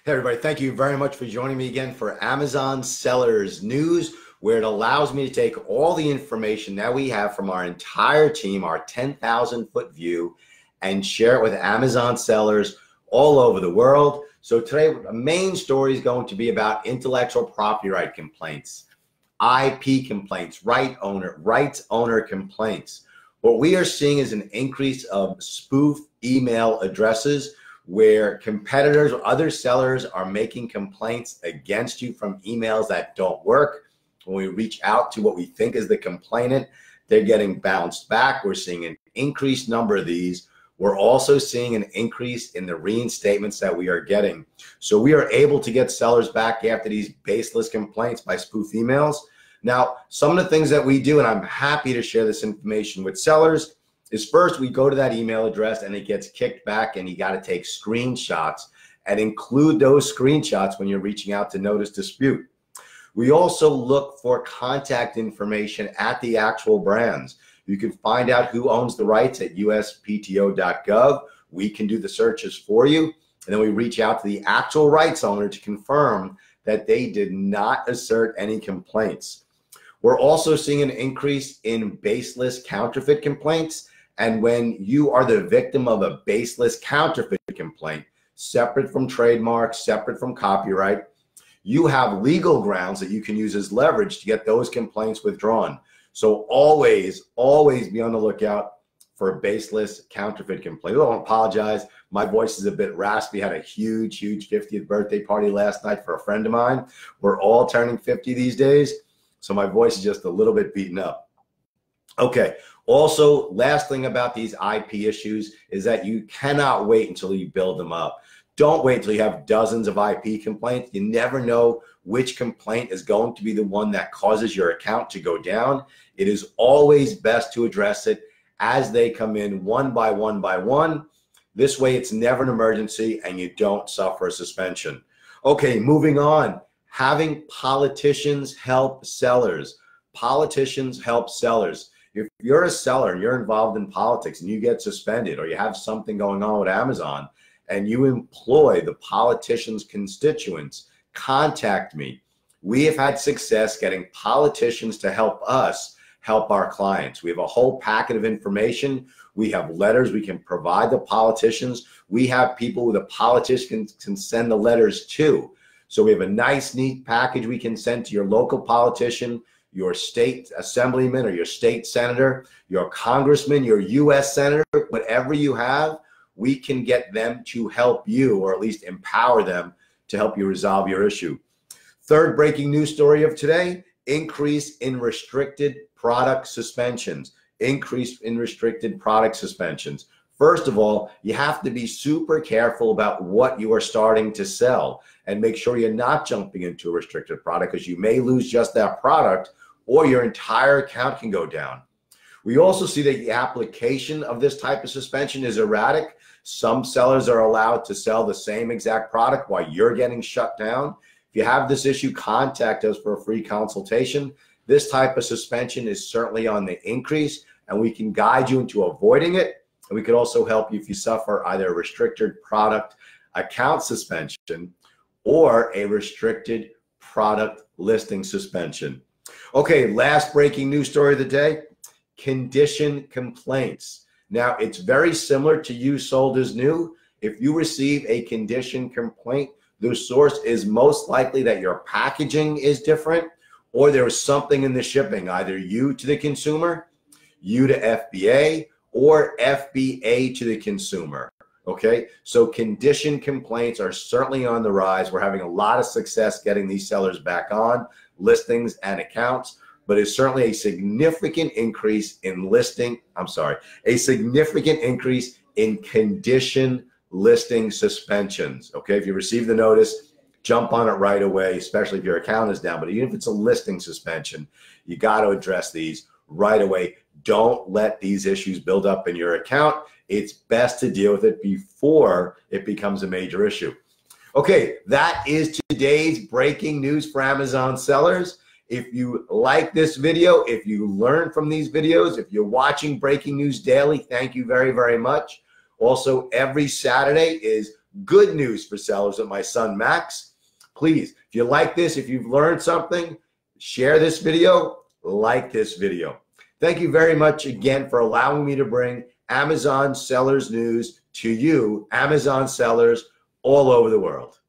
Hey everybody, thank you very much for joining me again for Amazon Sellers News, where it allows me to take all the information that we have from our entire team, our 10,000 foot view, and share it with Amazon sellers all over the world. So today, the main story is going to be about intellectual property right complaints, IP complaints, rights owner complaints. What we are seeing is an increase of spoof email addresses where competitors or other sellers are making complaints against you from emails that don't work. When we reach out to what we think is the complainant, they're getting bounced back. We're seeing an increased number of these. We're also seeing an increase in the reinstatements that we are getting. So we are able to get sellers back after these baseless complaints by spoof emails. Now, some of the things that we do, and I'm happy to share this information with sellers, is first we go to that email address and it gets kicked back, and you got to take screenshots and include those screenshots when you're reaching out to notice dispute. We also look for contact information at the actual brands. You can find out who owns the rights at uspto.gov. We can do the searches for you, and then we reach out to the actual rights owner to confirm that they did not assert any complaints. We're also seeing an increase in baseless counterfeit complaints. And when you are the victim of a baseless counterfeit complaint, separate from trademark, separate from copyright, you have legal grounds that you can use as leverage to get those complaints withdrawn. So always be on the lookout for a baseless counterfeit complaint. I don't apologize. My voice is a bit raspy. Had a huge 50th birthday party last night for a friend of mine. We're all turning 50 these days, so my voice is just a little bit beaten up. Okay. Also, last thing about these IP issues is that you cannot wait until you build them up. Don't wait until you have dozens of IP complaints. You never know which complaint is going to be the one that causes your account to go down. It is always best to address it as they come in one by one. This way, it's never an emergency and you don't suffer a suspension. Okay, moving on. Having politicians help sellers. Politicians help sellers. If you're a seller and you're involved in politics and you get suspended, or you have something going on with Amazon and you employ the politician's constituents, contact me. We have had success getting politicians to help us help our clients. We have a whole packet of information. We have letters we can provide the politicians. We have people who the politicians can send the letters to. So we have a nice, neat package we can send to your local politician, your state assemblyman or your state senator, your congressman, your U.S. senator, whatever you have, we can get them to help you, or at least empower them to help you resolve your issue. Third breaking news story of today, increase in restricted product suspensions. Increase in restricted product suspensions. First of all, you have to be super careful about what you are starting to sell and make sure you're not jumping into a restricted product, because you may lose just that product or your entire account can go down. We also see that the application of this type of suspension is erratic. Some sellers are allowed to sell the same exact product while you're getting shut down. If you have this issue, contact us for a free consultation. This type of suspension is certainly on the increase, and we can guide you into avoiding it. And we could also help you if you suffer either a restricted product account suspension or a restricted product listing suspension. Okay, last breaking news story of the day, condition complaints. Now, it's very similar to you sold as new. If you receive a condition complaint, the source is most likely that your packaging is different, or there was something in the shipping, either you to the consumer, you to FBA, or FBA to the consumer. Okay, so condition complaints are certainly on the rise. We're having a lot of success getting these sellers back on listings and accounts, but it's certainly a significant increase in a significant increase in condition listing suspensions. Okay, if you receive the notice, jump on it right away, especially if your account is down. But even if it's a listing suspension, you got to address these right away. Don't let these issues build up in your account. It's best to deal with it before it becomes a major issue. Okay, that is today's breaking news for Amazon sellers. If you like this video, if you learn from these videos, if you're watching Breaking News Daily, thank you very, very much. Also, every Saturday is good news for sellers with my son, Max. Please, if you like this, if you've learned something, share this video, like this video. Thank you very much again for allowing me to bring Amazon sellers news to you, Amazon sellers all over the world.